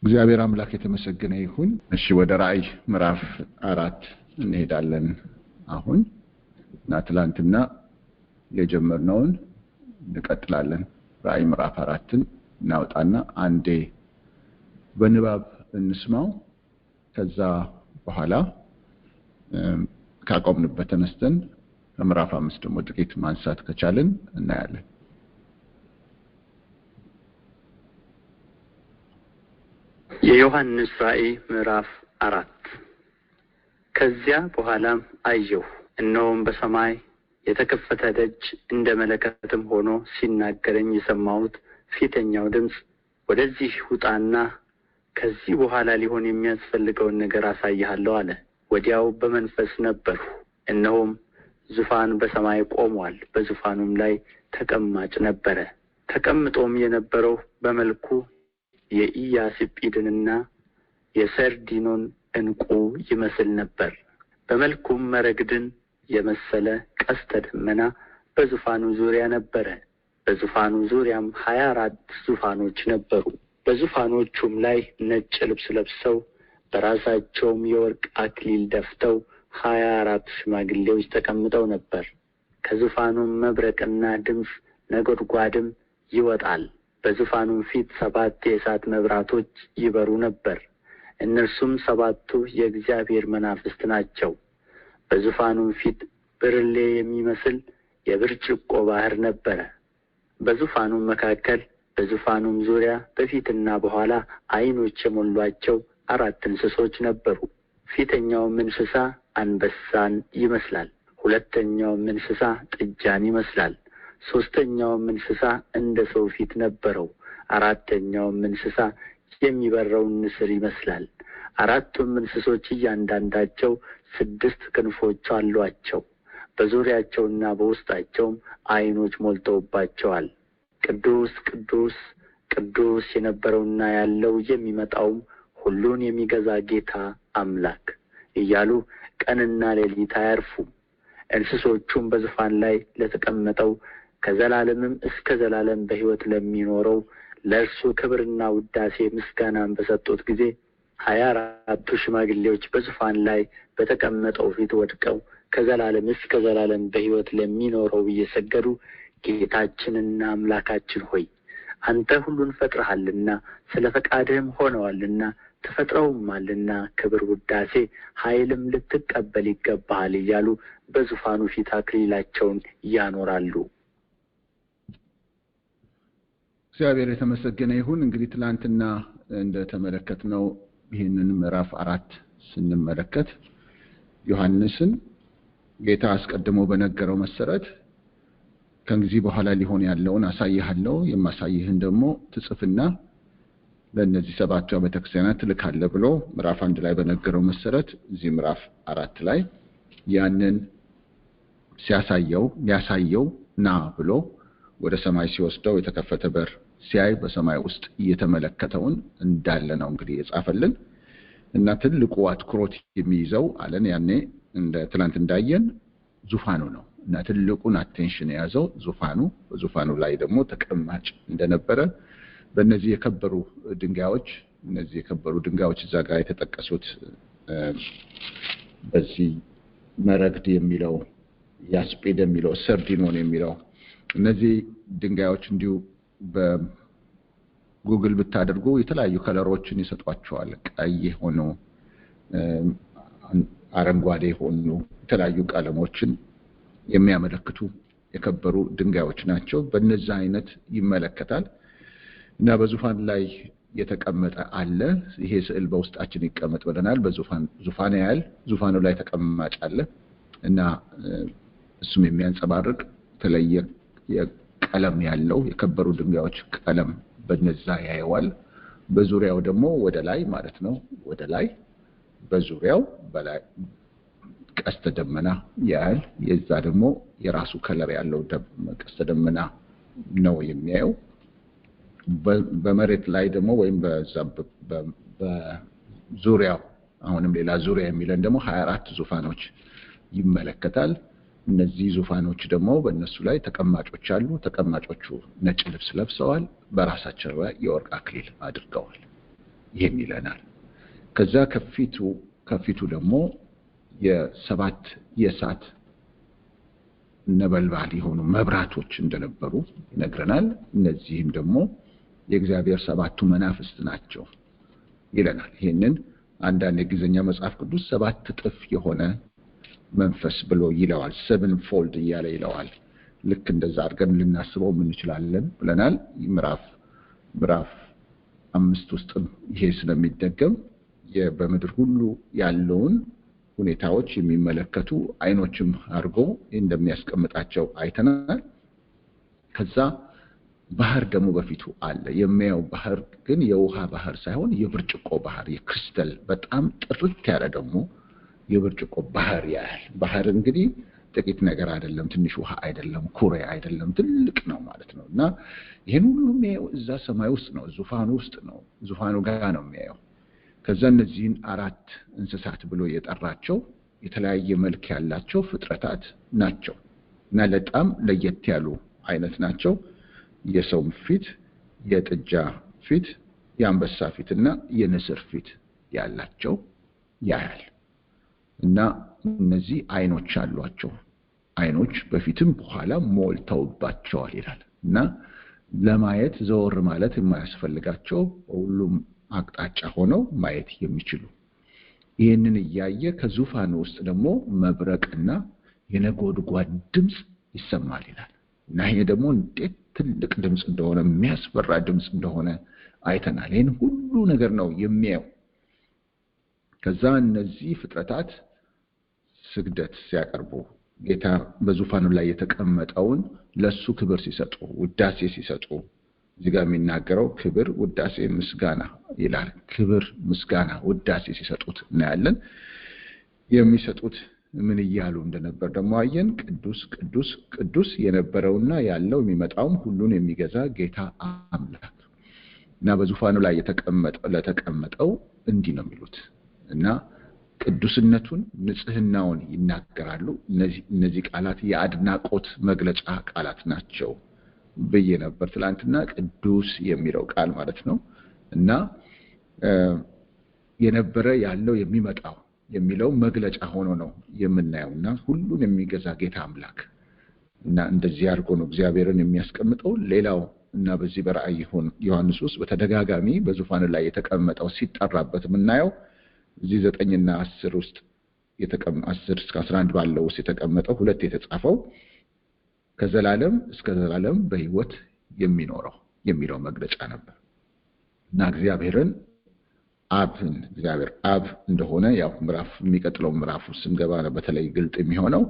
እግዚአብሔር አምላክ የተመሰገነ ይሁን። እሺ ወደ ራእይ ምዕራፍ 4 እንሄዳለን። አሁን ትላንትና የጀመርነውን እንቀጥላለን። ራእይ ምዕራፍ 4ን እናውጣና አንዴ በንባብ እንስማው። ከዛ በኋላ ካቆምንበት ተነስተን ምዕራፍ 5 ደግሞ ጥቂት ማንሳት ከቻልን እናያለን። የዮሐንስ ራእይ ምዕራፍ 4 ከዚያ በኋላም አየሁ፣ እነሆም በሰማይ የተከፈተ ደጅ እንደ መለከትም ሆኖ ሲናገረኝ የሰማሁት ፊተኛው ድምፅ ወደዚህ ውጣና ከዚህ በኋላ ሊሆን የሚያስፈልገውን ነገር አሳይሃለሁ አለ። ወዲያው በመንፈስ ነበርሁ፣ እነሆም ዙፋን በሰማይ ቆሟል፣ በዙፋኑም ላይ ተቀማጭ ነበረ። ተቀምጦም የነበረው በመልኩ የኢያስጲድንና የሰርዲኖን ዕንቁ ይመስል ነበር። በመልኩም መረግድን የመሰለ ቀስተ ደመና በዙፋኑ ዙሪያ ነበረ። በዙፋኑ ዙሪያም 24 ዙፋኖች ነበሩ። በዙፋኖቹም ላይ ነጭ ልብስ ለብሰው በራሳቸውም የወርቅ አክሊል ደፍተው 24 ሽማግሌዎች ተቀምጠው ነበር። ከዙፋኑም መብረቅና ድምፅ ነጎድጓድም ይወጣል። በዙፋኑም ፊት 7 የእሳት መብራቶች ይበሩ ነበር። እነርሱም 7ቱ የእግዚአብሔር መናፍስት ናቸው። በዙፋኑም ፊት ብርሌ የሚመስል የብርጭቆ ባህር ነበረ። በዙፋኑም መካከል በዙፋኑም ዙሪያ በፊትና በኋላ ዓይኖች የሞሏቸው 4 እንስሶች ነበሩ። ፊተኛውም እንስሳ አንበሳን ይመስላል፣ ሁለተኛውም እንስሳ ጥጃን ይመስላል፣ ሦስተኛውም እንስሳ እንደ ሰው ፊት ነበረው፣ አራተኛውም እንስሳ የሚበረውን ንስር ይመስላል። 4ቱም እንስሶች እያንዳንዳቸው 6 ክንፎች አሏቸው። በዙሪያቸውና በውስጣቸውም ዓይኖች ሞልተውባቸዋል። ቅዱስ ቅዱስ ቅዱስ የነበረውና ያለው የሚመጣውም ሁሉን የሚገዛ ጌታ አምላክ እያሉ ቀንና ሌሊት አያርፉም። እንስሶቹም በዙፋን ላይ ለተቀመጠው ከዘላለምም እስከ ዘላለም በሕይወት ለሚኖረው ለእርሱ ክብርና ውዳሴ ምስጋናን በሰጡት ጊዜ 24ቱ ሽማግሌዎች በዙፋን ላይ በተቀመጠው ፊት ወድቀው ከዘላለም እስከ ዘላለም በሕይወት ለሚኖረው እየሰገዱ ጌታችንና አምላካችን ሆይ አንተ ሁሉን ፈጥረሃልና ስለ ፈቃድህም ሆነዋልና ተፈጥረውማልና ክብር፣ ውዳሴ፣ ኃይልም ልትቀበል ይገባሃል እያሉ በዙፋኑ ፊት አክሊላቸውን ያኖራሉ። እግዚአብሔር የተመሰገነ ይሁን። እንግዲህ ትላንትና እንደተመለከትነው ይህንን ምዕራፍ 4 ስንመለከት ዮሐንስን ጌታ አስቀድሞ በነገረው መሰረት ከዚህ በኋላ ሊሆን ያለውን አሳይሃለሁ፣ የማሳይህን ደግሞ ትጽፍና ለእነዚህ 7 ቤተክርስቲያናት ትልካለህ ብሎ ምዕራፍ 1 ላይ በነገረው መሰረት እዚህ ምዕራፍ 4 ላይ ያንን ሊያሳየው ና ብሎ ወደ ሰማይ ሲወስደው የተከፈተ በር ሲያይ በሰማይ ውስጥ እየተመለከተውን እንዳለ ነው እንግዲህ የጻፈልን እና ትልቁ አትኩሮት የሚይዘው አለን ያኔ እንደ ትላንት እንዳየን ዙፋኑ ነው እና ትልቁን አቴንሽን የያዘው ዙፋኑ፣ በዙፋኑ ላይ ደግሞ ተቀማጭ እንደነበረ በእነዚህ የከበሩ ድንጋዮች እዛ ጋር የተጠቀሱት በዚህ መረግድ የሚለው ያስጲድ የሚለው ሰርዲኖን የሚለው እነዚህ ድንጋዮች እንዲሁ በጉግል ብታደርጉ የተለያዩ ከለሮችን ይሰጧቸዋል። ቀይ ሆኖ አረንጓዴ ሆኖ የተለያዩ ቀለሞችን የሚያመለክቱ የከበሩ ድንጋዮች ናቸው። በእነዛ አይነት ይመለከታል እና በዙፋን ላይ የተቀመጠ አለ። ይሄ ስዕል በውስጣችን ይቀመጥ ብለናል። ዙፋን ያያል፣ ዙፋኑ ላይ ተቀማጭ አለ እና እሱም የሚያንጸባርቅ የተለየ የቀለም ያለው የከበሩ ድንጋዮች ቀለም በነዛ ያየዋል። በዙሪያው ደግሞ ወደ ላይ ማለት ነው፣ ወደ ላይ በዙሪያው በላይ ቀስተ ደመና ያያል። የዛ ደግሞ የራሱ ከለር ያለው ቀስተ ደመና ነው የሚያየው። በመሬት ላይ ደግሞ ወይም በዙሪያው አሁንም ሌላ ዙሪያ የሚለን ደግሞ 24 ዙፋኖች ይመለከታል። እነዚህ ዙፋኖች ደግሞ በእነሱ ላይ ተቀማጮች አሉ። ተቀማጮቹ ነጭ ልብስ ለብሰዋል፣ በራሳቸው ላይ የወርቅ አክሊል አድርገዋል ይህን ይለናል። ከዛ ከፊቱ ደግሞ የሰባት የእሳት ነበልባል የሆኑ መብራቶች እንደነበሩ ይነግረናል። እነዚህም ደግሞ የእግዚአብሔር ሰባቱ መናፍስት ናቸው ይለናል። ይህንን አንዳንድ የእንግሊዝኛ መጽሐፍ ቅዱስ 7 እጥፍ የሆነ መንፈስ ብሎ ይለዋል። 7 ፎልድ እያለ ይለዋል። ልክ እንደዛ አድርገን ልናስበው እንችላለን ብለናል። ምዕራፍ 5 ውስጥም ይሄ ስለሚደገም በምድር ሁሉ ያለውን ሁኔታዎች የሚመለከቱ አይኖችም አድርጎ እንደሚያስቀምጣቸው አይተናል። ከዛ ባህር ደግሞ በፊቱ አለ። የሚያየው ባህር ግን የውሃ ባህር ሳይሆን የብርጭቆ ባህር፣ የክሪስታል በጣም ጥርት ያለ ደግሞ የብርጭቆ ባህር ያያል። ባህር እንግዲህ ጥቂት ነገር አይደለም፣ ትንሽ ውሃ አይደለም፣ ኩሬ አይደለም፣ ትልቅ ነው ማለት ነው። እና ይሄን ሁሉ የሚያየው እዛ ሰማይ ውስጥ ነው፣ ዙፋኑ ውስጥ ነው፣ ዙፋኑ ጋር ነው የሚያየው። ከዛ እነዚህን 4 እንስሳት ብሎ የጠራቸው የተለያየ መልክ ያላቸው ፍጥረታት ናቸው እና በጣም ለየት ያሉ አይነት ናቸው። የሰው ፊት፣ የጥጃ ፊት፣ የአንበሳ ፊትና የንስር ፊት ያላቸው ያያል። እና እነዚህ አይኖች አሏቸው። አይኖች በፊትም በኋላ ሞልተውባቸዋል ይላል። እና ለማየት ዘወር ማለት የማያስፈልጋቸው ሁሉም አቅጣጫ ሆነው ማየት የሚችሉ ይህንን እያየ ከዙፋኑ ውስጥ ደግሞ መብረቅና የነጎድጓድ ድምፅ ይሰማል ይላል። እና ይሄ ደግሞ እንዴት ትልቅ ድምፅ እንደሆነ የሚያስፈራ ድምፅ እንደሆነ አይተናል። ይህን ሁሉ ነገር ነው የሚያየው። ከዛ እነዚህ ፍጥረታት ስግደት ሲያቀርቡ ጌታ በዙፋኑ ላይ የተቀመጠውን ለሱ ክብር ሲሰጡ፣ ውዳሴ ሲሰጡ፣ እዚህ ጋር የሚናገረው ክብር፣ ውዳሴ፣ ምስጋና ይላል። ክብር፣ ምስጋና፣ ውዳሴ ሲሰጡት እናያለን። የሚሰጡት ምን እያሉ እንደነበር ደግሞ አየን። ቅዱስ ቅዱስ ቅዱስ የነበረውና ያለው የሚመጣውም ሁሉን የሚገዛ ጌታ አምላክ እና በዙፋኑ ላይ ለተቀመጠው እንዲህ ነው የሚሉት እና ቅዱስነቱን፣ ንጽህናውን ይናገራሉ። እነዚህ ቃላት የአድናቆት መግለጫ ቃላት ናቸው ብዬ ነበር ትላንትና። ቅዱስ የሚለው ቃል ማለት ነው እና የነበረ ያለው የሚመጣው የሚለው መግለጫ ሆኖ ነው የምናየውና ሁሉን የሚገዛ ጌታ አምላክ እና እንደዚህ አድርጎ ነው እግዚአብሔርን የሚያስቀምጠው። ሌላው እና በዚህ በራእይ ዮሐንስ ውስጥ በተደጋጋሚ በዙፋኑ ላይ የተቀመጠው ሲጠራበት የምናየው እዚህ 9 እና 10 ውስጥ 10 እስከ 11 ባለው ውስጥ የተቀመጠው 2 የተጻፈው ከዘላለም እስከ ዘላለም በሕይወት የሚኖረው የሚለው መግለጫ ነበር እና እግዚአብሔር አብ እንደሆነ ያው የሚቀጥለው ምዕራፍ ውስጥ ስንገባ ነው በተለይ ግልጥ የሚሆነው።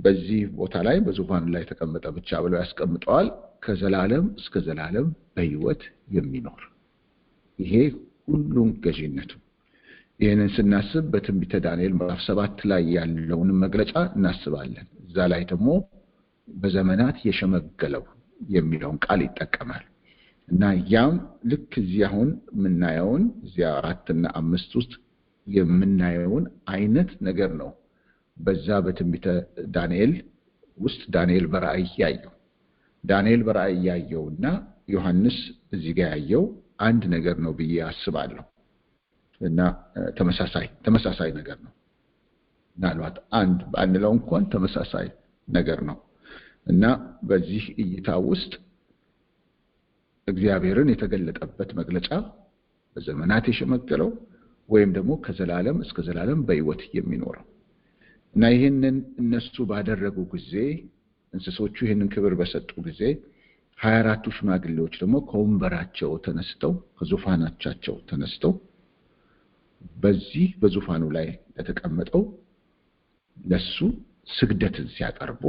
በዚህ ቦታ ላይ በዙፋኑ ላይ የተቀመጠ ብቻ ብለው ያስቀምጠዋል። ከዘላለም እስከ ዘላለም በሕይወት የሚኖር ይሄ ሁሉን ገዢነቱ። ይህንን ስናስብ በትንቢተ ዳንኤል ምዕራፍ 7 ላይ ያለውን መግለጫ እናስባለን። እዛ ላይ ደግሞ በዘመናት የሸመገለው የሚለውን ቃል ይጠቀማል እና ያም ልክ እዚህ አሁን የምናየውን እዚያ 4 እና 5 ውስጥ የምናየውን አይነት ነገር ነው በዛ በትንቢተ ዳንኤል ውስጥ ዳንኤል በራእይ ያየው። ዳንኤል በራእይ ያየውና ዮሐንስ እዚህ ጋር ያየው አንድ ነገር ነው ብዬ አስባለሁ እና ተመሳሳይ ነገር ነው። ምናልባት አንድ ባንለው እንኳን ተመሳሳይ ነገር ነው እና በዚህ እይታ ውስጥ እግዚአብሔርን የተገለጠበት መግለጫ በዘመናት የሸመገለው ወይም ደግሞ ከዘላለም እስከ ዘላለም በሕይወት የሚኖረው እና ይህንን እነሱ ባደረጉ ጊዜ እንስሶቹ ይህንን ክብር በሰጡ ጊዜ 24ቱ ሽማግሌዎች ደግሞ ከወንበራቸው ተነስተው ከዙፋናቸው ተነስተው በዚህ በዙፋኑ ላይ ለተቀመጠው ለሱ ስግደትን ሲያቀርቡ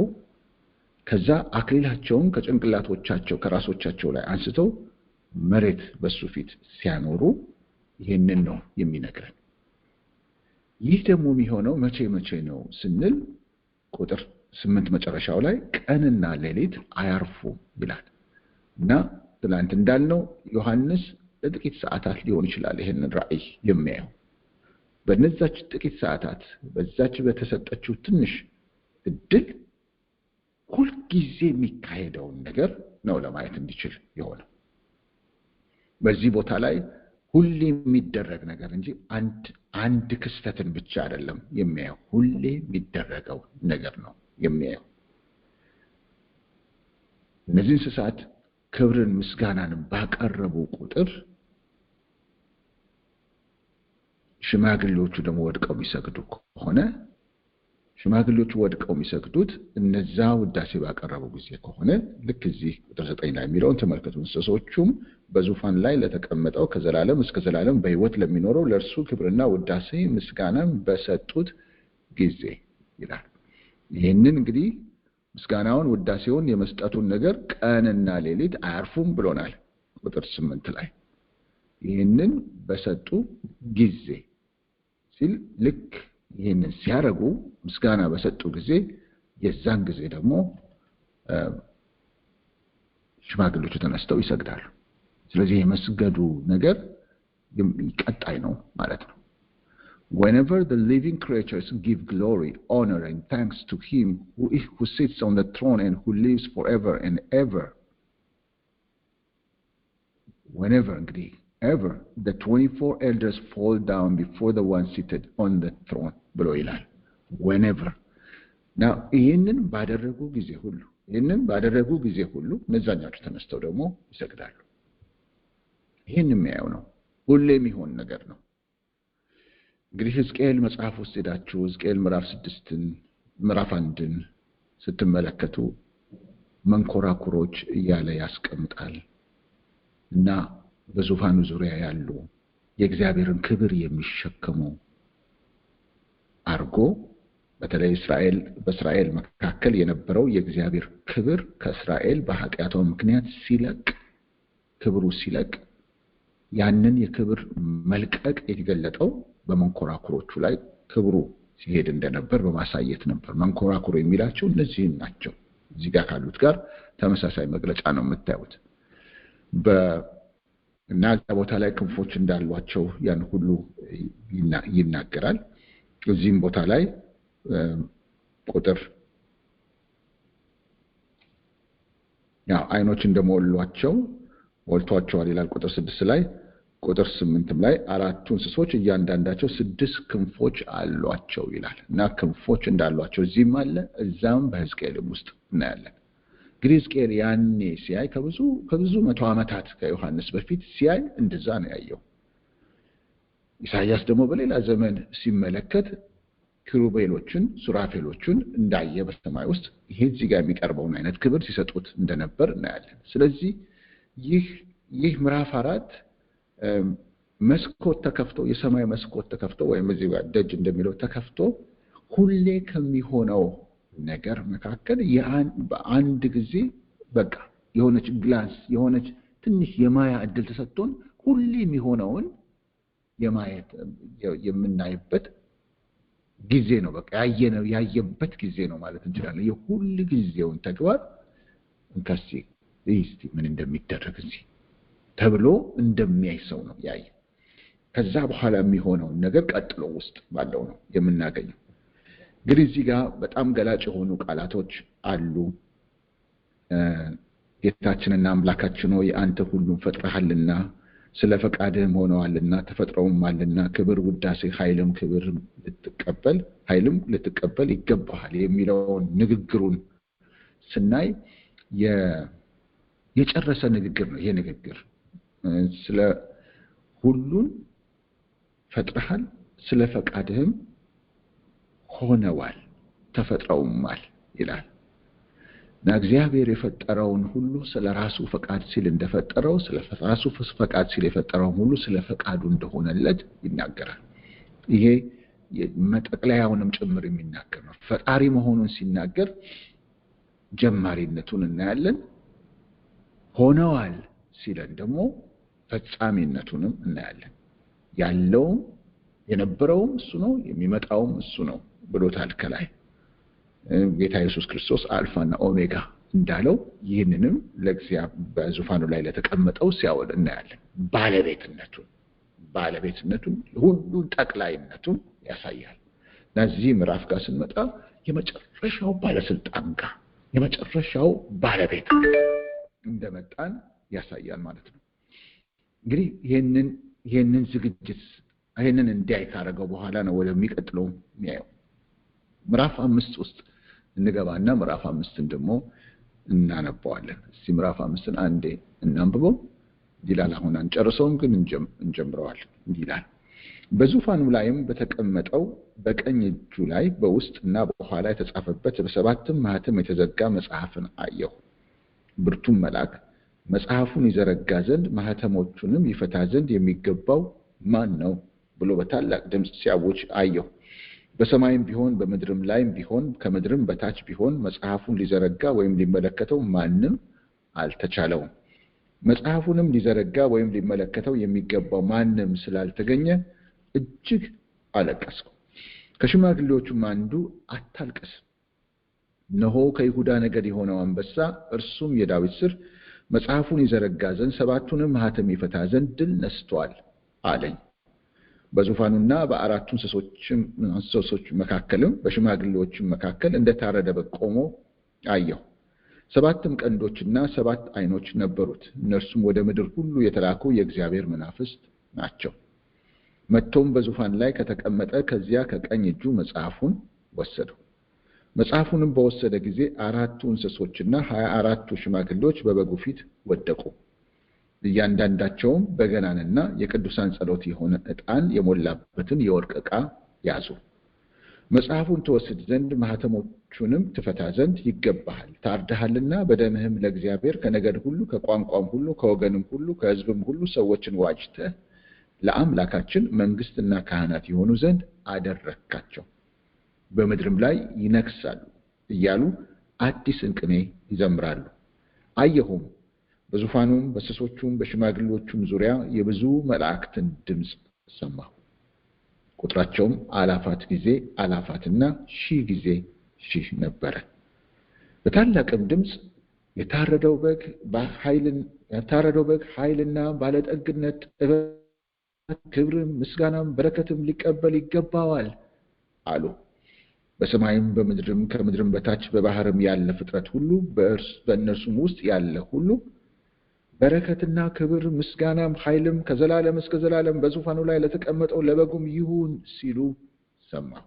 ከዛ አክሊላቸውን ከጭንቅላቶቻቸው ከራሶቻቸው ላይ አንስተው መሬት በሱ ፊት ሲያኖሩ ይሄንን ነው የሚነግረን። ይህ ደግሞ የሚሆነው መቼ ነው ስንል ቁጥር 8 መጨረሻው ላይ ቀንና ሌሊት አያርፉም ይላል እና ትላንት እንዳልነው ዮሐንስ ለጥቂት ሰዓታት ሊሆን ይችላል ይሄንን ራእይ የሚያየው። በነዛች ጥቂት ሰዓታት በዛች በተሰጠችው ትንሽ እድል ሁልጊዜ የሚካሄደውን ነገር ነው ለማየት እንዲችል የሆነው። በዚህ ቦታ ላይ ሁሌ የሚደረግ ነገር እንጂ አንድ ክስተትን ብቻ አይደለም የሚያየው። ሁሌ የሚደረገው ነገር ነው የሚያየው። እነዚህ እንስሳት ክብርን ምስጋናን ባቀረቡ ቁጥር ሽማግሌዎቹ ደግሞ ወድቀው የሚሰግዱ ከሆነ ሽማግሌዎቹ ወድቀው የሚሰግዱት እነዛ ውዳሴ ባቀረቡ ጊዜ ከሆነ ልክ እዚህ ቁጥር 9 ላይ የሚለውን ተመልከቱ። እንስሶቹም በዙፋን ላይ ለተቀመጠው ከዘላለም እስከ ዘላለም በሕይወት ለሚኖረው ለእርሱ ክብርና ውዳሴ ምስጋናም በሰጡት ጊዜ ይላል። ይህንን እንግዲህ ምስጋናውን ውዳሴውን የመስጠቱን ነገር ቀንና ሌሊት አያርፉም ብሎናል ቁጥር 8 ላይ። ይህንን በሰጡ ጊዜ ሲል ልክ ይህንን ሲያረጉ ምስጋና በሰጡ ጊዜ የዛን ጊዜ ደግሞ ሽማግሌዎቹ ተነስተው ይሰግዳሉ። ስለዚህ የመስገዱ ነገር ቀጣይ ነው ማለት ነው። Whenever the living creatures give glory, honor, and thanks to Him who sits on the throne and who lives forever and ever, whenever ever the 24 elders fall down before the one seated on the throne ብሎ ይላል። whenever now ይህንን ባደረጉ ጊዜ ሁሉ እነዛኞቹ ተነስተው ደግሞ ይሰግዳሉ። ይህን የሚያየው ነው፣ ሁሌ የሚሆን ነገር ነው። እንግዲህ ሕዝቅኤል መጽሐፍ ውስጥ ሄዳችሁ ሕዝቅኤል ምዕራፍ 6ን ምዕራፍ 1ን ስትመለከቱ መንኮራኩሮች እያለ ያስቀምጣል እና በዙፋኑ ዙሪያ ያሉ የእግዚአብሔርን ክብር የሚሸከሙ አርጎ በተለይ በእስራኤል መካከል የነበረው የእግዚአብሔር ክብር ከእስራኤል በኃጢአቷ ምክንያት ክብሩ ሲለቅ ያንን የክብር መልቀቅ የተገለጠው በመንኮራኩሮቹ ላይ ክብሩ ሲሄድ እንደነበር በማሳየት ነበር። መንኮራኩሮ የሚላቸው እነዚህን ናቸው። እዚህ ጋር ካሉት ጋር ተመሳሳይ መግለጫ ነው የምታዩት። እና ቦታ ላይ ክንፎች እንዳሏቸው ያን ሁሉ ይናገራል። እዚህም ቦታ ላይ ቁጥር አይኖች እንደሞሏቸው ሞልቷቸዋል ይላል ቁጥር 6 ላይ። ቁጥር 8 ላይ አራቱ እንስሶች እያንዳንዳቸው 6 ክንፎች አሏቸው ይላል እና ክንፎች እንዳሏቸው እዚህም አለ እዛም በሕዝቅኤልም ውስጥ እናያለን። እንግዲህ ሕዝቅኤል ያኔ ሲያይ ከብዙ መቶ ዓመታት ከዮሐንስ በፊት ሲያይ እንደዛ ነው ያየው። ኢሳይያስ ደግሞ በሌላ ዘመን ሲመለከት ኪሩቤሎችን ሱራፌሎችን እንዳየ በሰማይ ውስጥ ይሄ እዚህ ጋር የሚቀርበውን አይነት ክብር ሲሰጡት እንደነበር እናያለን። ስለዚህ ይህ ምዕራፍ 4 መስኮት ተከፍቶ የሰማይ መስኮት ተከፍቶ ወይም እዚህ ጋር ደጅ እንደሚለው ተከፍቶ ሁሌ ከሚሆነው ነገር መካከል በአንድ ጊዜ በቃ የሆነች ግላንስ የሆነች ትንሽ የማያ እድል ተሰጥቶን ሁሌ የሚሆነውን የማየት የምናይበት ጊዜ ነው። በቃ ያየበት ጊዜ ነው ማለት እንችላለን። የሁሉ ጊዜውን ተግባር እንከሲ እስቲ ምን እንደሚደረግ እዚህ ተብሎ እንደሚያይ ሰው ነው ያየ። ከዛ በኋላ የሚሆነው ነገር ቀጥሎ ውስጥ ባለው ነው የምናገኘው። እንግዲህ እዚህ ጋር በጣም ገላጭ የሆኑ ቃላቶች አሉ። ጌታችንና አምላካችን ሆይ አንተ ሁሉን ፈጥረሃልና ስለ ፈቃድህም ሆነዋልና ተፈጥረውማልና ክብር፣ ውዳሴ፣ ኃይልም ልትቀበል ይገባሃል የሚለውን ንግግሩን ስናይ የጨረሰ ንግግር ነው። ይሄ ንግግር ስለ ሁሉን ፈጥረሃል፣ ስለ ፈቃድህም ሆነዋል ተፈጥረውማል ይላል እና እግዚአብሔር የፈጠረውን ሁሉ ስለ ራሱ ፈቃድ ሲል እንደፈጠረው ስለ ራሱ ፈቃድ ሲል የፈጠረውን ሁሉ ስለ ፈቃዱ እንደሆነለት ይናገራል። ይሄ መጠቅለያውንም ጭምር የሚናገር ነው። ፈጣሪ መሆኑን ሲናገር ጀማሪነቱን እናያለን። ሆነዋል ሲለን ደግሞ ፈጻሚነቱንም እናያለን። ያለውም የነበረውም እሱ ነው፣ የሚመጣውም እሱ ነው ብሎታል ከላይ ጌታ ኢየሱስ ክርስቶስ አልፋና ኦሜጋ እንዳለው ይህንንም ለእግዚአብሔር በዙፋኑ ላይ ለተቀመጠው ሲያወድ እናያለን። ባለቤትነቱን ሁሉን ጠቅላይነቱን ያሳያል። ለዚህ ምዕራፍ ጋር ስንመጣ የመጨረሻው ባለስልጣን ጋር የመጨረሻው ባለቤት እንደመጣን ያሳያል ማለት ነው። እንግዲህ ይህንን ይሄንን ዝግጅት ይሄንን እንዲያይ ካረገው በኋላ ነው ወደሚቀጥለው የሚያየው። ምዕራፍ 5 ውስጥ እንገባና ምዕራፍ 5ን ደግሞ እናነባዋለን። እስቲ ምዕራፍ 5ን አንዴ እናንብበው ይላል። አሁን አንጨርሰውም ግን እንጀምረዋለን። ይላል በዙፋኑ ላይም በተቀመጠው በቀኝ እጁ ላይ በውስጥና በኋላ የተጻፈበት በሰባትም ማህተም የተዘጋ መጽሐፍን አየሁ። ብርቱም መልአክ መጽሐፉን ይዘረጋ ዘንድ ማህተሞቹንም ይፈታ ዘንድ የሚገባው ማን ነው ብሎ በታላቅ ድምፅ ሲያውጅ አየሁ። በሰማይም ቢሆን በምድርም ላይም ቢሆን ከምድርም በታች ቢሆን መጽሐፉን ሊዘረጋ ወይም ሊመለከተው ማንም አልተቻለውም። መጽሐፉንም ሊዘረጋ ወይም ሊመለከተው የሚገባው ማንም ስላልተገኘ እጅግ አለቀስኩ። ከሽማግሌዎቹም አንዱ አታልቅስ፣ እነሆ ከይሁዳ ነገድ የሆነው አንበሳ እርሱም የዳዊት ሥር መጽሐፉን ይዘረጋ ዘንድ ሰባቱንም ማህተም ይፈታ ዘንድ ድል ነስቷል አለኝ። በዙፋኑና በአራቱ እንስሶች መካከልም በሽማግሌዎችም መካከል እንደታረደ በግ ቆሞ አየሁ። ሰባትም ቀንዶችና ሰባት ዓይኖች ነበሩት። እነርሱም ወደ ምድር ሁሉ የተላኩ የእግዚአብሔር መናፍስት ናቸው። መጥቶም በዙፋን ላይ ከተቀመጠ ከዚያ ከቀኝ እጁ መጽሐፉን ወሰደው። መጽሐፉንም በወሰደ ጊዜ አራቱ እንስሶችና 24ቱ ሽማግሌዎች በበጉ ፊት ወደቁ። እያንዳንዳቸውም በገናንና የቅዱሳን ጸሎት የሆነ ዕጣን የሞላበትን የወርቅ ዕቃ ያዙ። መጽሐፉን ትወስድ ዘንድ ማህተሞቹንም ትፈታ ዘንድ ይገባሃል፣ ታርደሃልና በደምህም ለእግዚአብሔር ከነገድ ሁሉ ከቋንቋም ሁሉ ከወገንም ሁሉ ከሕዝብም ሁሉ ሰዎችን ዋጅተህ ለአምላካችን መንግስትና ካህናት የሆኑ ዘንድ አደረግካቸው፣ በምድርም ላይ ይነግሳሉ እያሉ አዲስን ቅኔ ይዘምራሉ። አየሁም በዙፋኑም በእንስሶቹም በሽማግሌዎቹም ዙሪያ የብዙ መላእክትን ድምፅ ሰማሁ። ቁጥራቸውም አላፋት ጊዜ አላፋትና ሺህ ጊዜ ሺህ ነበረ። በታላቅም ድምፅ የታረደው በግ ኃይልና ባለጠግነት ክብርም ምስጋናም በረከትም ሊቀበል ይገባዋል አሉ። በሰማይም በምድርም ከምድርም በታች በባህርም ያለ ፍጥረት ሁሉ በእነርሱም ውስጥ ያለ ሁሉ በረከትና ክብር ምስጋናም ኃይልም ከዘላለም እስከ ዘላለም በዙፋኑ ላይ ለተቀመጠው ለበጉም ይሁን ሲሉ ሰማሁ።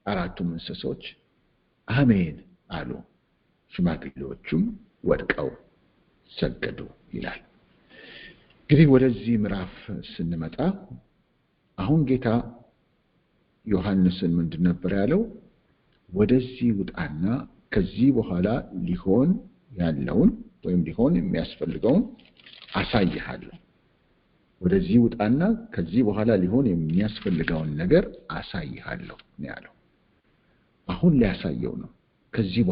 አራቱም እንስሶች አሜን አሉ፣ ሽማግሌዎቹም ወድቀው ሰገዱ ይላል። እንግዲህ ወደዚህ ምዕራፍ ስንመጣ አሁን ጌታ ዮሐንስን ምንድን ነበር ያለው? ወደዚህ ውጣና ከዚህ በኋላ ሊሆን ያለውን ወይም ሊሆን የሚያስፈልገውን አሳይሃለሁ። ወደዚህ ውጣና ከዚህ በኋላ ሊሆን የሚያስፈልገውን ነገር አሳይሃለሁ ነው ያለው። አሁን ሊያሳየው ነው ከዚህ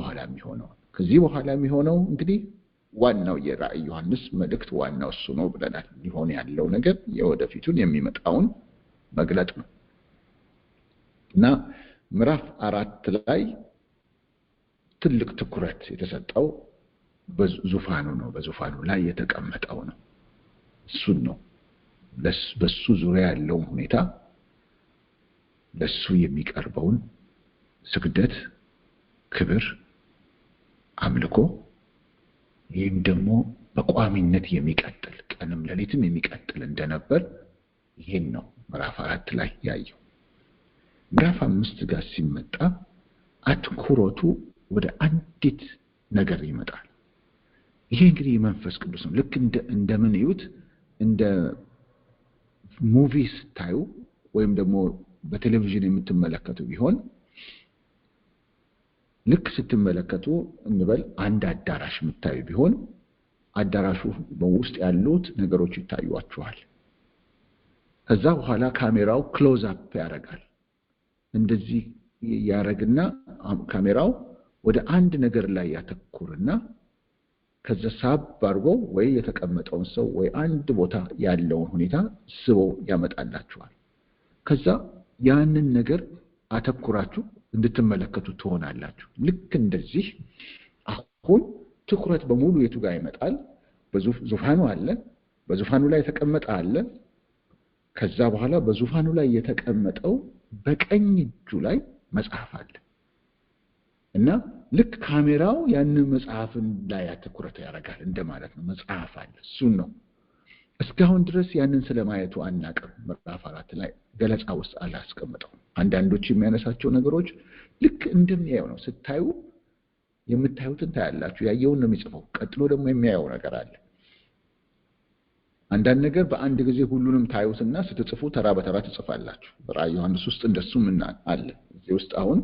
በኋላ የሚሆነው እንግዲህ ዋናው የራእይ ዮሐንስ መልእክት ዋናው እሱ ነው ብለናል። ሊሆን ያለው ነገር የወደፊቱን የሚመጣውን መግለጥ ነው እና ምዕራፍ 4 ላይ ትልቅ ትኩረት የተሰጠው በዙፋኑ ነው። በዙፋኑ ላይ የተቀመጠው ነው። እሱን ነው በሱ ዙሪያ ያለውን ሁኔታ፣ ለሱ የሚቀርበውን ስግደት፣ ክብር፣ አምልኮ ይህም ደግሞ በቋሚነት የሚቀጥል ቀንም ሌሊትም የሚቀጥል እንደነበር ይሄን ነው ምዕራፍ 4 ላይ ያየው። ምዕራፍ 5 ጋር ሲመጣ አትኩሮቱ ወደ አንዲት ነገር ይመጣል። ይሄ እንግዲህ መንፈስ ቅዱስ ነው። ልክ እንደምን ይዩት፣ እንደ ሙቪ ስታዩ ወይም ደግሞ በቴሌቪዥን የምትመለከቱ ቢሆን ልክ ስትመለከቱ እንበል አንድ አዳራሽ የምታዩ ቢሆን አዳራሹ በውስጥ ያሉት ነገሮች ይታዩዋችኋል። ከዛ በኋላ ካሜራው ክሎዝ አፕ ያደርጋል። እንደዚህ ያደርግና ካሜራው ወደ አንድ ነገር ላይ ያተኩርና ከዛ ሳብ አድርጎ ወይ የተቀመጠውን ሰው ወይ አንድ ቦታ ያለውን ሁኔታ ስቦ ያመጣላችኋል። ከዛ ያንን ነገር አተኩራችሁ እንድትመለከቱ ትሆናላችሁ። ልክ እንደዚህ አሁን ትኩረት በሙሉ የቱ ጋር ይመጣል? ዙፋኑ አለ፣ በዙፋኑ ላይ የተቀመጠ አለ። ከዛ በኋላ በዙፋኑ ላይ የተቀመጠው በቀኝ እጁ ላይ መጽሐፍ አለ እና ልክ ካሜራው ያንን መጽሐፍን ላይ ትኩረት ያደርጋል እንደማለት ነው። መጽሐፍ አለ፣ እሱን ነው እስካሁን ድረስ ያንን ስለማየቱ አናቅም። ምዕራፍ 4 ላይ ገለጻ ውስጥ አላስቀምጠው። አንዳንዶች የሚያነሳቸው ነገሮች ልክ እንደሚያየው ነው። ስታዩ የምታዩትን ታያላችሁ። ያየውን ነው የሚጽፈው። ቀጥሎ ደግሞ የሚያየው ነገር አለ። አንዳንድ ነገር በአንድ ጊዜ ሁሉንም ታዩትና ስትጽፉ ተራ በተራ ትጽፋላችሁ። በራዕየ ዮሐንስ ውስጥ እንደሱ ምን አለ? እዚህ ውስጥ አሁን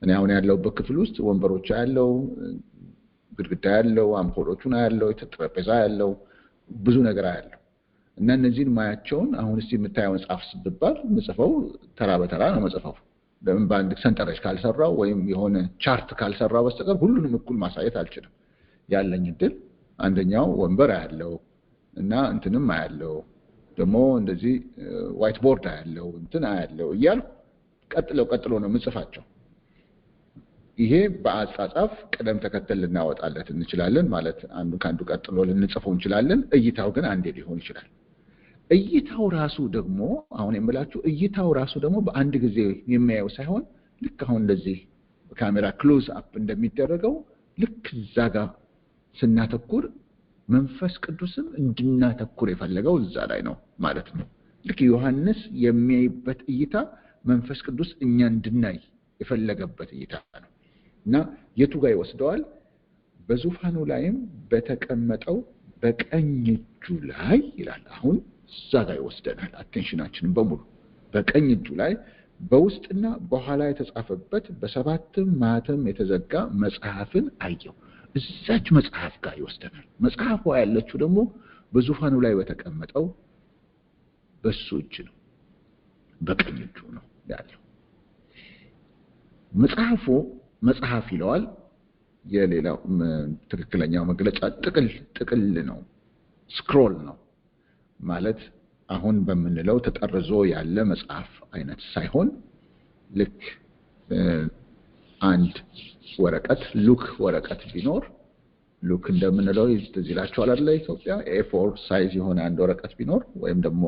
እኔ ያለሁበት ክፍል ውስጥ ወንበሮች ያለው፣ ግድግዳ ያለው፣ አምፖሎቹን ያለው፣ ጠረጴዛ ያለው፣ ብዙ ነገር ያለው እና እነዚህን ማያቸውን አሁን እስቲ የምታየው መጽሐፍ ስብባል ምጽፈው ተራ በተራ ነው መጽፈው። ለምን በአንድ ሰንጠረዥ ካልሰራው ወይም የሆነ ቻርት ካልሰራው በስተቀር ሁሉንም እኩል ማሳየት አልችልም። ያለኝ እድል አንደኛው ወንበር ያለው እና እንትንም ያለው ደግሞ እንደዚህ ዋይት ቦርድ ያለው እንትን ያለው እያልኩ ቀጥሎ ነው ምጽፋቸው። ይሄ በአጻጻፍ ቅደም ተከተል ልናወጣለት እንችላለን። ማለት አንዱ ካንዱ ቀጥሎ ልንጽፈው እንችላለን። እይታው ግን አንዴ ሊሆን ይችላል። እይታው ራሱ ደግሞ አሁን የምላችሁ እይታው ራሱ ደግሞ በአንድ ጊዜ የሚያየው ሳይሆን ልክ አሁን እንደዚህ ካሜራ ክሎዝ አፕ እንደሚደረገው ልክ እዛ ጋር ስናተኩር መንፈስ ቅዱስም እንድናተኩር የፈለገው እዛ ላይ ነው ማለት ነው። ልክ ዮሐንስ የሚያይበት እይታ መንፈስ ቅዱስ እኛ እንድናይ የፈለገበት እይታ ነው እና የቱ ጋር ይወስደዋል? በዙፋኑ ላይም በተቀመጠው በቀኝ እጁ ላይ ይላል። አሁን እዛ ጋር ይወስደናል አቴንሽናችንን በሙሉ። በቀኝ እጁ ላይ በውስጥና በኋላ የተጻፈበት በሰባትም ማህተም የተዘጋ መጽሐፍን አየሁ። እዛች መጽሐፍ ጋር ይወስደናል። መጽሐፏ ያለችው ደግሞ በዙፋኑ ላይ በተቀመጠው በሱ እጅ ነው፣ በቀኝ እጁ ነው ያለው። መጽሐፉ መጽሐፍ ይለዋል። የሌላው ትክክለኛው መግለጫ ጥቅል ነው፣ ስክሮል ነው ማለት አሁን በምንለው ተጠርዞ ያለ መጽሐፍ አይነት ሳይሆን ልክ አንድ ወረቀት ሉክ ወረቀት ቢኖር ሉክ እንደምንለው ይላችኋል አይደል? ኢትዮጵያ A4 ሳይዝ የሆነ አንድ ወረቀት ቢኖር ወይም ደግሞ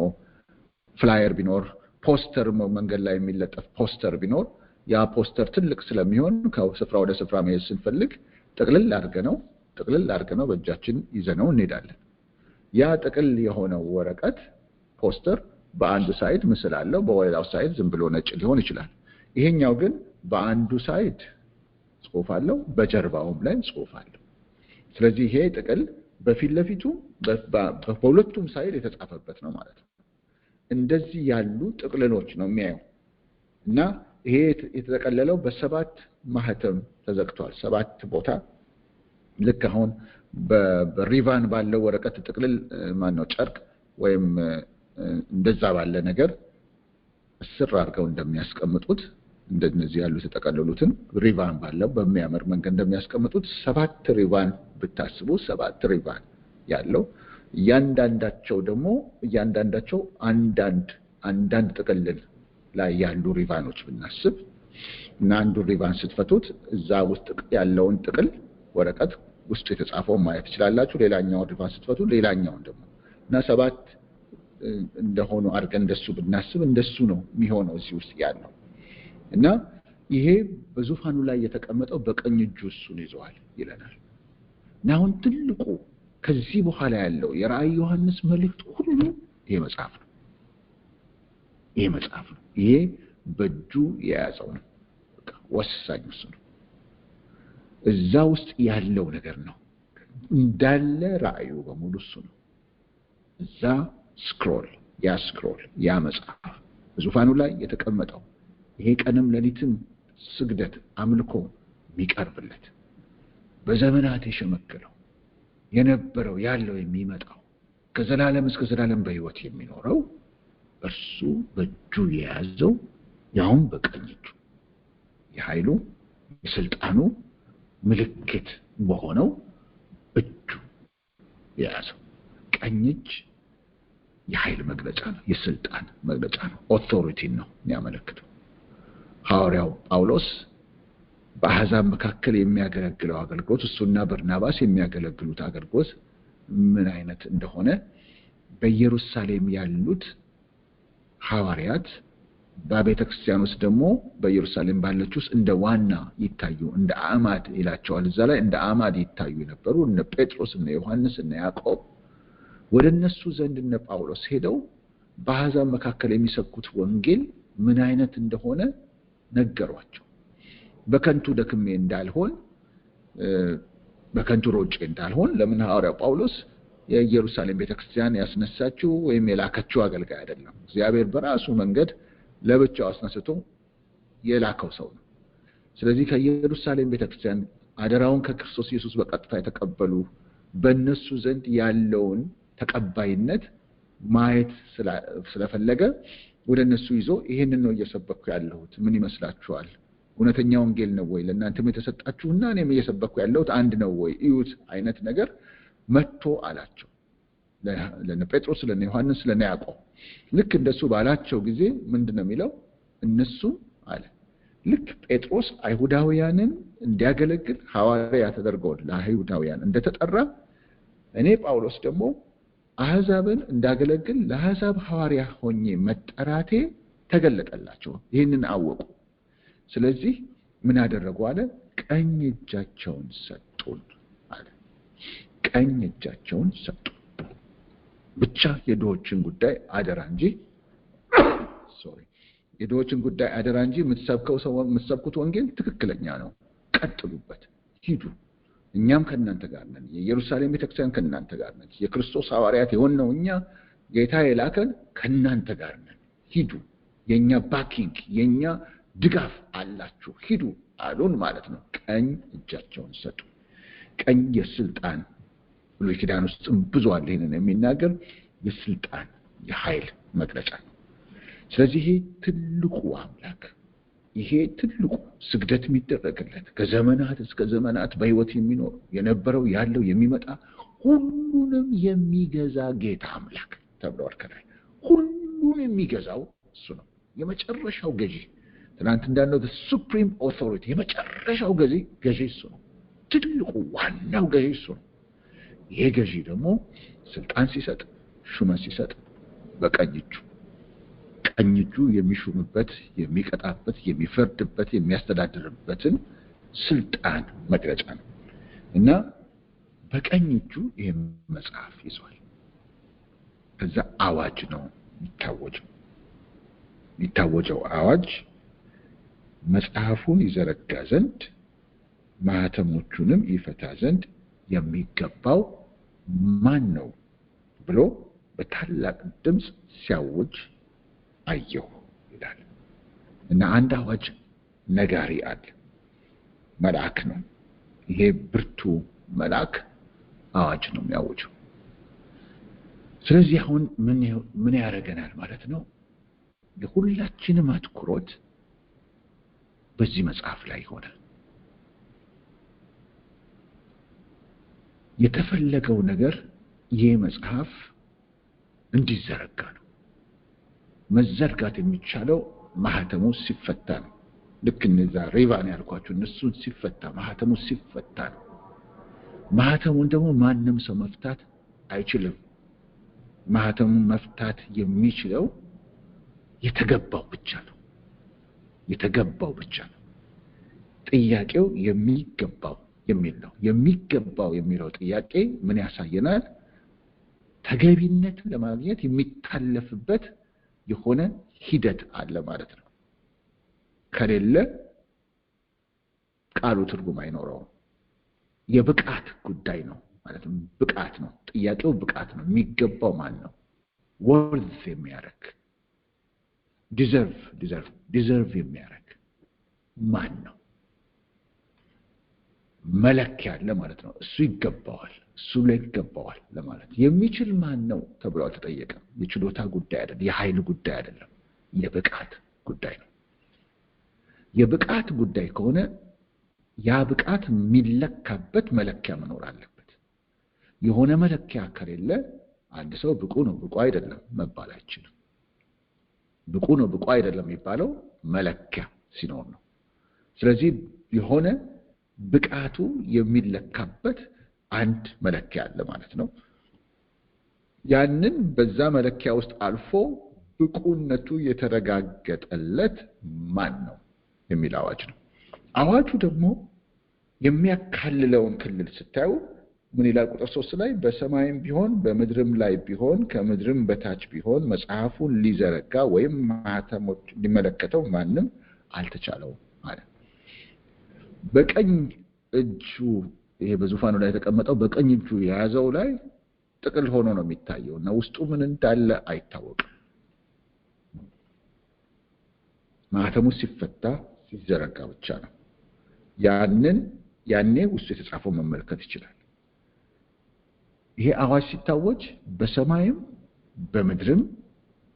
ፍላየር ቢኖር፣ ፖስተር መንገድ ላይ የሚለጠፍ ፖስተር ቢኖር ያ ፖስተር ትልቅ ስለሚሆን ከስፍራ ወደ ስፍራ መሄድ ስንፈልግ ጥቅልል አድርገነው በእጃችን ይዘነው እንሄዳለን። ያ ጥቅል የሆነው ወረቀት ፖስተር በአንዱ ሳይድ ምስል አለው፣ በሌላው ሳይድ ዝም ብሎ ነጭ ሊሆን ይችላል። ይሄኛው ግን በአንዱ ሳይድ ጽሑፍ አለው፣ በጀርባውም ላይ ጽሑፍ አለው። ስለዚህ ይሄ ጥቅል በፊት ለፊቱ በሁለቱም ሳይድ የተጻፈበት ነው ማለት ነው። እንደዚህ ያሉ ጥቅልሎች ነው የሚያየው እና ይሄ የተጠቀለለው በሰባት ማህተም ተዘግቷል። ሰባት ቦታ ልክ አሁን በሪቫን ባለው ወረቀት ጥቅልል ማነው ጨርቅ ወይም እንደዛ ባለ ነገር እስር አድርገው እንደሚያስቀምጡት እንደነዚህ ያሉ የተጠቀለሉትን ሪቫን ባለው በሚያምር መንገድ እንደሚያስቀምጡት ሰባት ሪቫን ብታስቡ ሰባት ሪቫን ያለው እያንዳንዳቸው አንዳንድ ጥቅልል ላይ ያሉ ሪቫኖች ብናስብ እና አንዱ ሪቫን ስትፈቱት እዛ ውስጥ ያለውን ጥቅል ወረቀት ውስጥ የተጻፈው ማየት ትችላላችሁ። ሌላኛው ሪቫን ስትፈቱ ሌላኛውን ደግሞ እና ሰባት እንደሆኑ አድርገን እንደሱ ብናስብ እንደሱ ነው የሚሆነው እዚህ ውስጥ ያለው እና ይሄ በዙፋኑ ላይ የተቀመጠው በቀኝ እጁ እሱን ይዘዋል ይለናል። እና አሁን ትልቁ ከዚህ በኋላ ያለው የራዕየ ዮሐንስ መልእክት ሁሉ ይሄ መጽሐፍ ነው። ይሄ በእጁ የያዘው ነው። በቃ ወሳኝ እሱ ነው። እዛ ውስጥ ያለው ነገር ነው እንዳለ ራእዩ በሙሉ እሱ ነው። እዛ ስክሮል ያ መጽሐፍ በዙፋኑ ላይ የተቀመጠው ይሄ ቀንም ሌሊትም ስግደት አምልኮ የሚቀርብለት በዘመናት የሸመገለው የነበረው ያለው የሚመጣው ከዘላለም እስከ ዘላለም በሕይወት የሚኖረው እርሱ በእጁ የያዘው ያውም በቀኝ እጁ የኃይሉ የስልጣኑ ምልክት በሆነው እጁ የያዘው ቀኝ እጅ የኃይል መግለጫ ነው፣ የስልጣን መግለጫ ነው፣ ኦቶሪቲን ነው የሚያመለክተው። ሐዋርያው ጳውሎስ በአሕዛብ መካከል የሚያገለግለው አገልግሎት እሱና በርናባስ የሚያገለግሉት አገልግሎት ምን አይነት እንደሆነ በኢየሩሳሌም ያሉት ሐዋርያት በቤተ ክርስቲያን ውስጥ ደግሞ በኢየሩሳሌም ባለች ውስጥ እንደ ዋና ይታዩ እንደ አዕማድ ይላቸዋል። እዛ ላይ እንደ አዕማድ ይታዩ የነበሩ እነ ጴጥሮስ እነ ዮሐንስ እነ ያዕቆብ ወደነሱ ዘንድ እነ ጳውሎስ ሄደው በአሕዛብ መካከል የሚሰብኩት ወንጌል ምን አይነት እንደሆነ ነገሯቸው። በከንቱ ደክሜ እንዳልሆን በከንቱ ሮጬ እንዳልሆን ለምን ሐዋርያው ጳውሎስ የኢየሩሳሌም ቤተክርስቲያን ያስነሳችው ወይም የላከችው አገልጋይ አይደለም። እግዚአብሔር በራሱ መንገድ ለብቻው አስነስቶ የላከው ሰው ነው። ስለዚህ ከኢየሩሳሌም ቤተክርስቲያን አደራውን ከክርስቶስ ኢየሱስ በቀጥታ የተቀበሉ በእነሱ ዘንድ ያለውን ተቀባይነት ማየት ስለፈለገ ወደ እነሱ ይዞ ይሄንን ነው እየሰበኩ ያለሁት፣ ምን ይመስላችኋል? እውነተኛ ወንጌል ነው ወይ? ለእናንተም የተሰጣችሁና እኔም እየሰበኩ ያለሁት አንድ ነው ወይ? እዩት አይነት ነገር መጥቶ አላቸው። ለነ ጴጥሮስ፣ ለነ ዮሐንስ፣ ለነ ያዕቆብ ልክ እንደሱ ባላቸው ጊዜ ምንድነው የሚለው? እነሱ አለ ልክ ጴጥሮስ አይሁዳውያንን እንዲያገለግል ሐዋርያ ተደርጎ ለአይሁዳውያን እንደተጠራ እኔ ጳውሎስ ደግሞ አሕዛብን እንዳገለግል ለአሕዛብ ሐዋርያ ሆኜ መጠራቴ ተገለጠላቸው። ይህንን አወቁ። ስለዚህ ምን አደረጉ አለ? ቀኝ እጃቸውን ሰጡን አለ። ቀኝ እጃቸውን ሰጡ። ብቻ የድሆችን ጉዳይ አደራ እንጂ የድሆችን ጉዳይ አደራ እንጂ የምትሰብኩት ወንጌል ትክክለኛ ነው፣ ቀጥሉበት፣ ሂዱ። እኛም ከእናንተ ጋር ነን። የኢየሩሳሌም ቤተክርስቲያን ከእናንተ ጋር ነች። የክርስቶስ ሐዋርያት የሆነው እኛ ጌታ የላከን ከእናንተ ጋር ነን። ሂዱ፣ የኛ ባኪንግ የኛ ድጋፍ አላችሁ፣ ሂዱ አሉን ማለት ነው። ቀኝ እጃቸውን ሰጡ። ቀኝ የስልጣን ብሉይ ኪዳን ውስጥም ብዙ አለ ይሄንን የሚናገር የስልጣን የኃይል መግለጫ ነው። ስለዚህ ይሄ ትልቁ አምላክ፣ ይሄ ትልቁ ስግደት የሚደረግለት ከዘመናት እስከ ዘመናት በሕይወት የሚኖር የነበረው ያለው የሚመጣ ሁሉንም የሚገዛ ጌታ አምላክ ተብሏል። ከላይ ሁሉን የሚገዛው እሱ ነው፣ የመጨረሻው ገዢ። ትናንት እንዳልነው the supreme authority የመጨረሻው ገዢ እሱ ነው። ትልቁ ዋናው ገዢ እሱ ነው። ይሄ ገዢ ደግሞ ስልጣን ሲሰጥ፣ ሹመት ሲሰጥ በቀኝ እጁ የሚሹምበት፣ የሚቀጣበት፣ የሚፈርድበት፣ የሚያስተዳድርበትን ስልጣን መግለጫ ነው እና በቀኝ እጁ ይሄን መጽሐፍ ይዟል። ከዛ አዋጅ ነው የሚታወጀው አዋጅ መጽሐፉን ይዘረጋ ዘንድ ማህተሞቹንም ይፈታ ዘንድ የሚገባው ማን ነው ብሎ በታላቅ ድምፅ ሲያውጅ አየሁ ይላል እና አንድ አዋጅ ነጋሪ አለ። መልአክ ነው። ይሄ ብርቱ መልአክ አዋጅ ነው የሚያውጀው። ስለዚህ አሁን ምን ያደርገናል ማለት ነው? የሁላችንም አትኩሮት በዚህ መጽሐፍ ላይ ይሆናል። የተፈለገው ነገር ይሄ መጽሐፍ እንዲዘረጋ ነው። መዘርጋት የሚቻለው ማህተሙ ሲፈታ ነው። ልክ እነዛ ሪቫን ያልኳቸው እነሱን ሲፈታ፣ ማህተሙ ሲፈታ ነው። ማህተሙን ደግሞ ማንም ሰው መፍታት አይችልም። ማህተሙን መፍታት የሚችለው የተገባው ብቻ ነው። ጥያቄው የሚገባው የሚል ነው። የሚገባው የሚለው ጥያቄ ምን ያሳየናል? ተገቢነትን ለማግኘት የሚታለፍበት የሆነ ሂደት አለ ማለት ነው። ከሌለ ቃሉ ትርጉም አይኖረውም። የብቃት ጉዳይ ነው ማለት ነው። ብቃት ነው ጥያቄው፣ ብቃት ነው። የሚገባው ማን ነው? ወርዝ የሚያረግ ዲዘርቭ የሚያረግ ማን ነው? መለኪያ አለ ማለት ነው። እሱ ይገባዋል፣ እሱ ላይ ይገባዋል ለማለት የሚችል ማን ነው ተብሎ አልተጠየቀም። የችሎታ ጉዳይ አይደለም፣ የኃይል ጉዳይ አይደለም፣ የብቃት ጉዳይ ነው። የብቃት ጉዳይ ከሆነ ያ ብቃት የሚለካበት መለኪያ መኖር አለበት። የሆነ መለኪያ ከሌለ አንድ ሰው ብቁ ነው ብቁ አይደለም መባል አይችልም። ብቁ ነው ብቁ አይደለም የሚባለው መለኪያ ሲኖር ነው። ስለዚህ የሆነ ብቃቱ የሚለካበት አንድ መለኪያ አለ ማለት ነው። ያንን በዛ መለኪያ ውስጥ አልፎ ብቁነቱ የተረጋገጠለት ማን ነው የሚል አዋጅ ነው። አዋጁ ደግሞ የሚያካልለውን ክልል ስታዩ ምን ይላል ቁጥር 3 ላይ በሰማይም ቢሆን በምድርም ላይ ቢሆን ከምድርም በታች ቢሆን መጽሐፉን ሊዘረጋ ወይም ማህተሞች ሊመለከተው ማንም አልተቻለውም ማለት በቀኝ እጁ ይሄ በዙፋኑ ላይ የተቀመጠው በቀኝ እጁ የያዘው ላይ ጥቅል ሆኖ ነው የሚታየውና ውስጡ ምን እንዳለ አይታወቅም ማህተሙ ሲፈታ ሲዘረጋ ብቻ ነው ያኔ ውስጡ የተጻፈው መመልከት ይችላል ይሄ አዋጅ ሲታወጅ በሰማይም በምድርም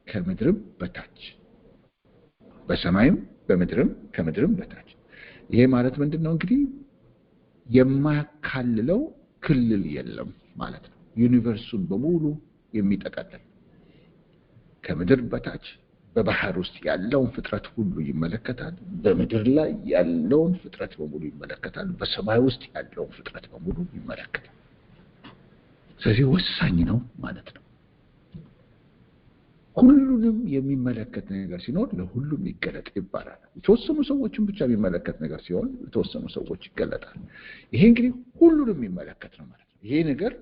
ከምድርም በታች በሰማይም በምድርም ከምድርም በታች ይሄ ማለት ምንድነው እንግዲህ የማያካልለው ክልል የለም ማለት ነው ዩኒቨርሱን በሙሉ የሚጠቀልል ከምድር በታች በባህር ውስጥ ያለውን ፍጥረት ሁሉ ይመለከታል በምድር ላይ ያለውን ፍጥረት በሙሉ ይመለከታል በሰማይ ውስጥ ያለውን ፍጥረት በሙሉ ይመለከታል ስለዚህ ወሳኝ ነው ማለት ነው ሁሉንም የሚመለከት ነገር ሲኖር ለሁሉም ይገለጥ ይባላል የተወሰኑ ሰዎችን ብቻ የሚመለከት ነገር ሲሆን የተወሰኑ ሰዎች ይገለጣል ይሄ እንግዲህ ሁሉንም የሚመለከት ነው ማለት ነው ይሄ ነገር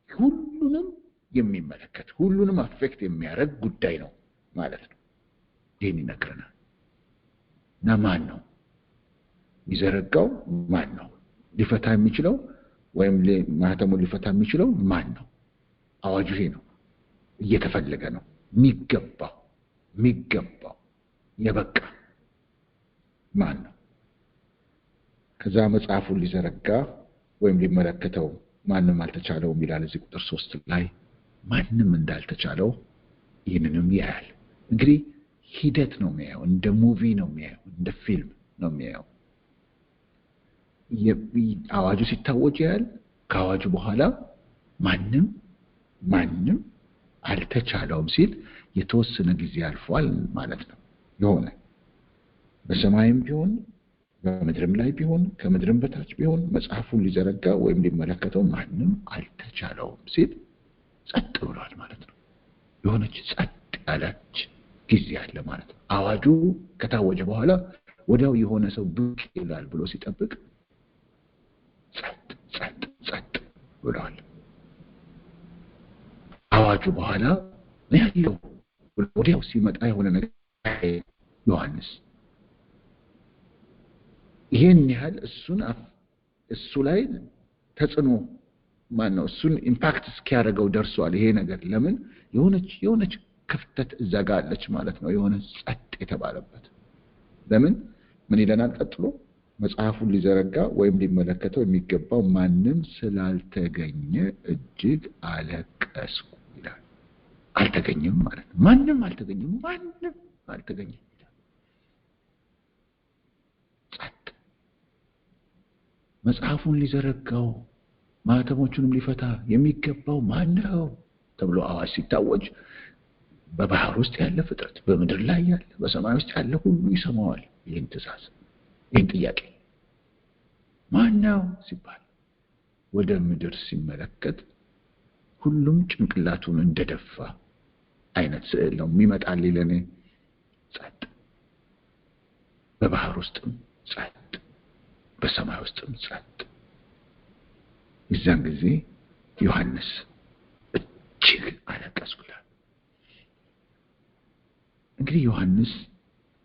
ሁሉንም የሚመለከት ሁሉንም አፌክት የሚያደርግ ጉዳይ ነው ማለት ነው ይሄን ይነግረናል እና ማን ነው ይዘረጋው ማን ነው ሊፈታ የሚችለው ወይም ማህተሙን ሊፈታ የሚችለው ማን ነው አዋጁ ይሄ ነው እየተፈለገ ነው የሚገባው የበቃ ማን ነው ከዛ መጽሐፉን ሊዘረጋ ወይም ሊመለከተው ማንም አልተቻለውም ይላል እዚህ ቁጥር 3 ላይ ማንም እንዳልተቻለው ይህንንም ያያል እንግዲህ ሂደት ነው የሚያየው እንደ ሙቪ ነው የሚያየው እንደ ፊልም ነው የሚያየው አዋጁ ሲታወጅ ያያል ከአዋጁ በኋላ ማንም አልተቻለውም ሲል የተወሰነ ጊዜ አልፏል ማለት ነው የሆነ በሰማይም ቢሆን በምድርም ላይ ቢሆን ከምድርም በታች ቢሆን መጽሐፉን ሊዘረጋ ወይም ሊመለከተው ማንም አልተቻለውም ሲል ጸጥ ብሏል ማለት ነው የሆነች ጸጥ ያለች ጊዜ አለ ማለት ነው አዋጁ ከታወጀ በኋላ ወዲያው የሆነ ሰው ብቅ ይላል ብሎ ሲጠብቅ ጸጥ ብሏል አዋጁ በኋላ ያለው ወዲያው ሲመጣ የሆነ ነገር ዮሐንስ ይሄን ያህል እሱ ላይ ተጽዕኖ ማነው እሱን ኢምፓክት እስኪያደርገው ደርሷል ይሄ ነገር ለምን የሆነች ክፍተት እዛ ጋር አለች ማለት ነው የሆነ ጸጥ የተባለበት ለምን ምን ይለናል ቀጥሎ መጽሐፉን ሊዘረጋ ወይም ሊመለከተው የሚገባው ማንም ስላልተገኘ እጅግ አለቀስኩ ይላል አልተገኘም ማለት ነው ማንም አልተገኘም ይላል ጸጥ መጽሐፉን ሊዘረጋው ማህተሞቹንም ሊፈታ የሚገባው ማነው ተብሎ አዋጅ ሲታወጅ በባህር ውስጥ ያለ ፍጥረት በምድር ላይ ያለ በሰማይ ውስጥ ያለ ሁሉ ይሰማዋል ይህን ትእዛዝ ይህን ጥያቄ ማነው ሲባል ወደ ምድር ሲመለከት ሁሉም ጭንቅላቱን እንደደፋ አይነት ስዕል ነው የሚመጣል ለኔ ጸጥ በባህር ውስጥም ጸጥ በሰማይ ውስጥም ጸጥ ይዛን ጊዜ ዮሐንስ እጅግ አለቀስኩ ይላል እንግዲህ ዮሐንስ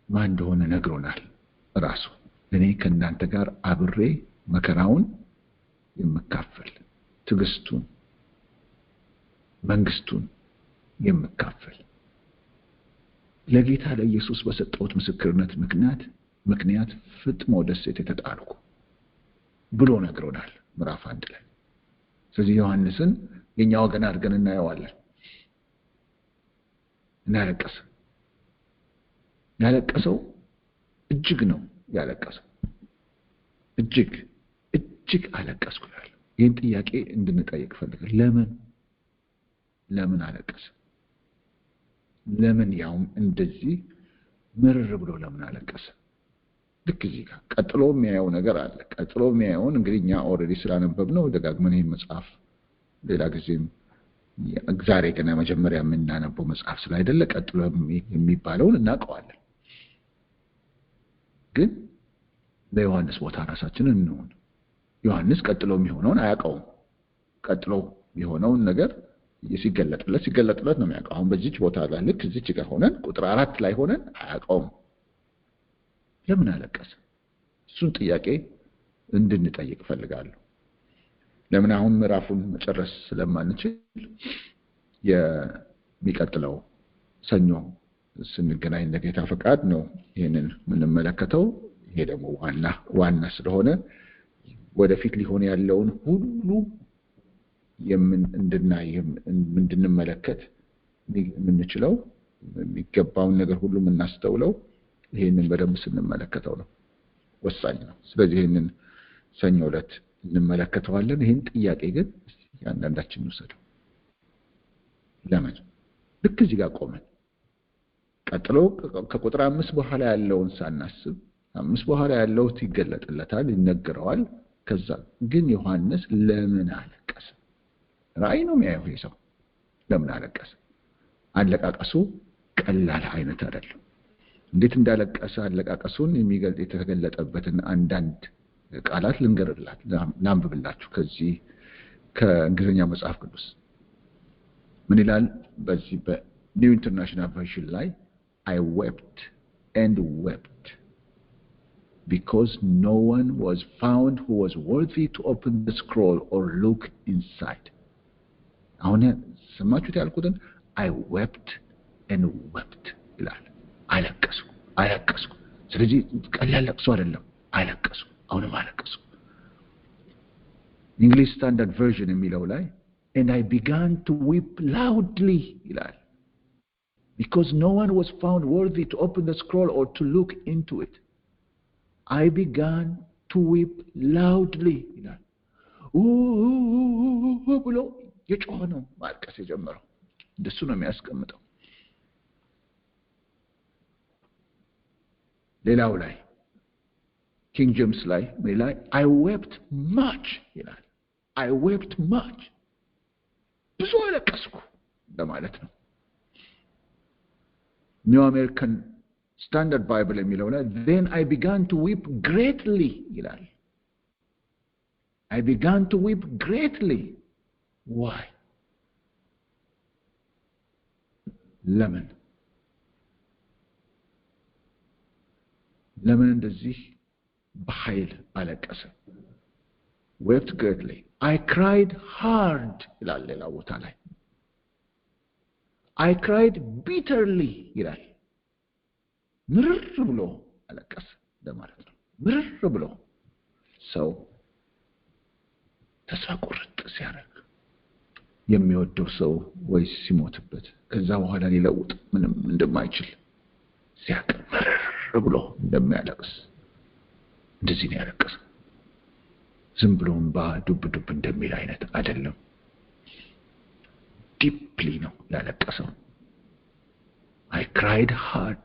ማን እንደሆነ ነግሮናል ራሱ እኔ ከእናንተ ጋር አብሬ መከራውን የምካፈል ትግስቱን መንግስቱን የምካፈል ለጌታ ለኢየሱስ በሰጠሁት ምስክርነት ምክንያት ፍጥሞ ደሴት የተጣልኩ ብሎ ነግሮናል ምዕራፍ 1 ላይ ስለዚህ ዮሐንስን የኛ ወገን አድርገን እናየዋለን ያለቀሰው እጅግ ነው ያለቀሰው እጅግ አለቀስኩ ይላል ይህን ጥያቄ እንድንጠይቅ ፈልጋለሁ ለምን አለቀሰ ለምን ያውም እንደዚህ ምርር ብሎ ለምን አለቀሰ ልክ እዚህ ጋር ቀጥሎ የሚያየው ነገር አለ ቀጥሎ የሚያየውን እንግዲህ እኛ ኦልሬዲ ስላነበብነው ደጋግመን ይህን መጽሐፍ ሌላ ጊዜም ዛሬ ገና መጀመሪያ የምናነበው መጽሐፍ ስላይደለ ቀጥሎ የሚባለውን እናውቀዋለን ግን በዮሐንስ ቦታ ራሳችንን እንሆን ዮሐንስ ቀጥሎ የሚሆነውን አያውቀውም ቀጥሎ የሆነውን ነገር ሲገለጥለት ነው የሚያውቀው። አሁን በዚች ቦታ ላይ ልክ እዚች ጋር ሆነን ቁጥር 4 ላይ ሆነን አያውቀውም። ለምን አለቀሰ? እሱን ጥያቄ እንድንጠይቅ ፈልጋለሁ። ለምን አሁን ምዕራፉን መጨረስ ስለማንችል የሚቀጥለው ሰኞ ስንገናኝ ለጌታ ፈቃድ ነው ይሄንን የምንመለከተው። ይሄ ደግሞ ዋና ስለሆነ ወደፊት ሊሆን ያለውን ሁሉ እንድንመለከት የምንችለው የሚገባውን ነገር ሁሉ የምናስተውለው ይሄንን በደንብ ስንመለከተው ነው። ወሳኝ ነው። ስለዚህ ይሄንን ሰኞ ዕለት እንመለከተዋለን። ይሄን ጥያቄ ግን አንዳንዳችን እንውሰደው። ለምን ልክ እዚህ ጋር ቆመን ቀጥሎ ከቁጥር 5 በኋላ ያለውን ሳናስብ 5 በኋላ ያለው ይገለጥለታል፣ ይነገረዋል። ከዛ ግን ዮሐንስ ለምን አለቀሰ? ራእይ ነው የሚያየው ይሄ ሰው። ለምን አለቀሰ? አለቃቀሱ ቀላል አይነት አይደለም። እንዴት እንዳለቀሰ አለቃቀሱን የሚገልጥ የተገለጠበትን አንዳንድ ቃላት ላንብብላችሁ ከዚህ ከእንግሊዝኛ መጽሐፍ ቅዱስ። ምን ይላል? በዚህ በኒው ኢንተርናሽናል ቨርዥን ላይ I wept and wept because no one was found who was worthy to open the scroll or look inside. አሁን ሰማችሁት ያልኩትን I wept and wept ይላል። አለቀስኩ። ስለዚህ ቀላል ለቅሶ አይደለም። አለቀስኩ፣ አሁንም አለቀስኩ። እንግሊሽ ስታንዳርድ ቨርዥን የሚለው ላይ and I began to weep loudly ይላል. Because no one was found worthy to open the scroll or to look into it. I began to weep loudly ይላል። ብሎ የጮኸ ነው ማልቀስ የጀመረው። እንደሱ ነው የሚያስቀምጠው። ሌላው ላይ ኪንግ ጄምስ ላይ I wept much ይላል። I wept much ብዙ አለቀስኩ ለማለት ነው። ኒው አሜሪካን ስታንዳርድ ባይብል የሚለው ላይ then I began to weep greatly ይላል። I began to weep greatly. Why? ለምን እንደዚህ በኃይል አለቀሰ? wept greatly. I cried hard ይላል ሌላ ቦታ ላይ። I cried bitterly ይላል። ምርር ብሎ አለቀሰ ለማለት ነው። ምርር ብሎ ሰው ተስፋ ቁርጥ ሲያደርግ የሚወደው ሰው ወይ ሲሞትበት ከዛ በኋላ ሊለውጥ ምንም እንደማይችል ሲያውቅ ምርር ብሎ እንደሚያለቅስ እንደዚህ ነው ያለቀሰ። ዝም ብሎ ዱብ እንደሚል አይነት አይደለም። ዲፕሊ ነው ያለቀሰው። I cried hard.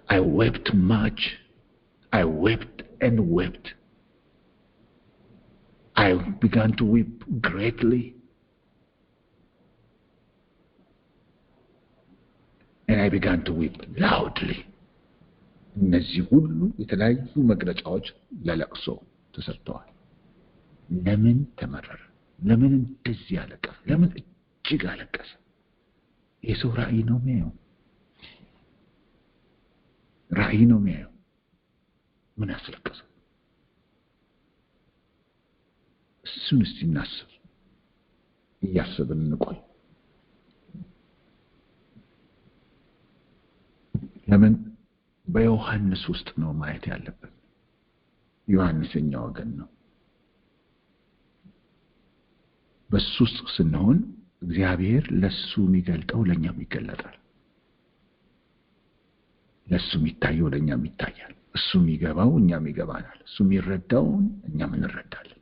I wept much. I wept and wept. I began to weep greatly. And I began to weep loudly. እነዚህ ሁሉ የተለያዩ መግለጫዎች ለለቅሶ ተሰርተዋል። ለምን ተመረረ? ለምን እንደዚህ አለቀሰ? ለምን እጅግ አለቀሰ? የሰው ራእይ ነው የሚያየው። ምን አስለቀሰ? እሱን እስቲ እናስብ። እያሰብን እንቆይ። ለምን በዮሐንስ ውስጥ ነው ማየት ያለብን። ዮሐንስኛ ወገን ነው። በሱ ውስጥ ስንሆን እግዚአብሔር ለሱ የሚገልጠው ለኛም ይገለጣል። ለሱ የሚታየው ለኛም ይታያል። እሱ የሚገባው እኛም ይገባናል። እሱ የሚረዳው እኛም እንረዳለን።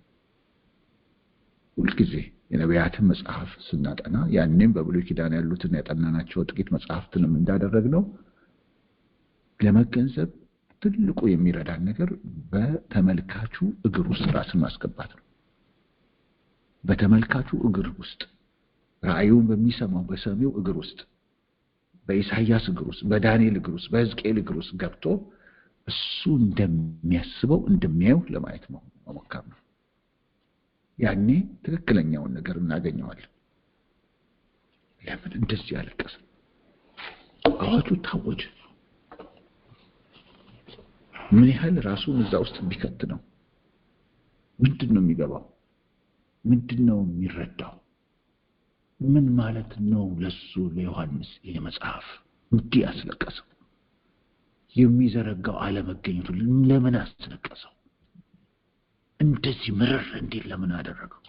ሁልጊዜ የነቢያትን መጽሐፍ ስናጠና ያንንም በብሉይ ኪዳን ያሉትን ያጠናናቸው ጥቂት መጽሐፍትንም እንዳደረግነው ለመገንዘብ ትልቁ የሚረዳን ነገር በተመልካቹ እግር ውስጥ ራስን ማስገባት ነው። በተመልካቹ እግር ውስጥ ራእዩን በሚሰማው በሰሚው እግር ውስጥ በኢሳይያስ እግር ውስጥ በዳንኤል እግር ውስጥ በሕዝቅኤል እግር ውስጥ ገብቶ እሱ እንደሚያስበው እንደሚያየው ለማየት ነው መሞከር ነው። ያኔ ትክክለኛውን ነገር እናገኘዋለን። ለምን እንደዚህ ያለቀሰ? አዋጁ ታወጀ። ምን ያህል ራሱን እዛ ውስጥ ቢከት ነው? ምንድነው የሚገባው? ምንድነው የሚረዳው? ምን ማለት ነው ለሱ ለዮሐንስ ይሄ መጽሐፍ እንዲህ ያስለቀሰው? የሚዘረጋው አለመገኘቱ ለምን አስለቀሰው? እንደዚህ ምርር እንዲል ለምን አደረገው?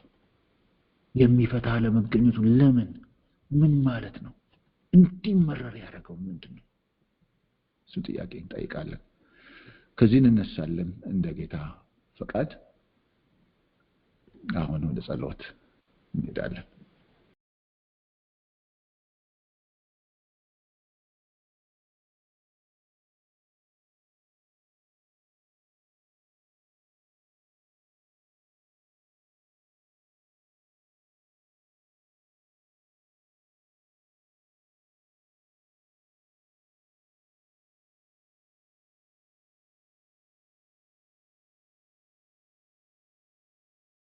የሚፈታ አለመገኘቱ ለምን? ምን ማለት ነው? እንዲመረር ያደረገው ምንድነው? እሱ ጥያቄ እንጠይቃለን። ከዚህ እንነሳለን እንደ ጌታ ፈቃድ። አሁን ወደ ጸሎት እንሄዳለን።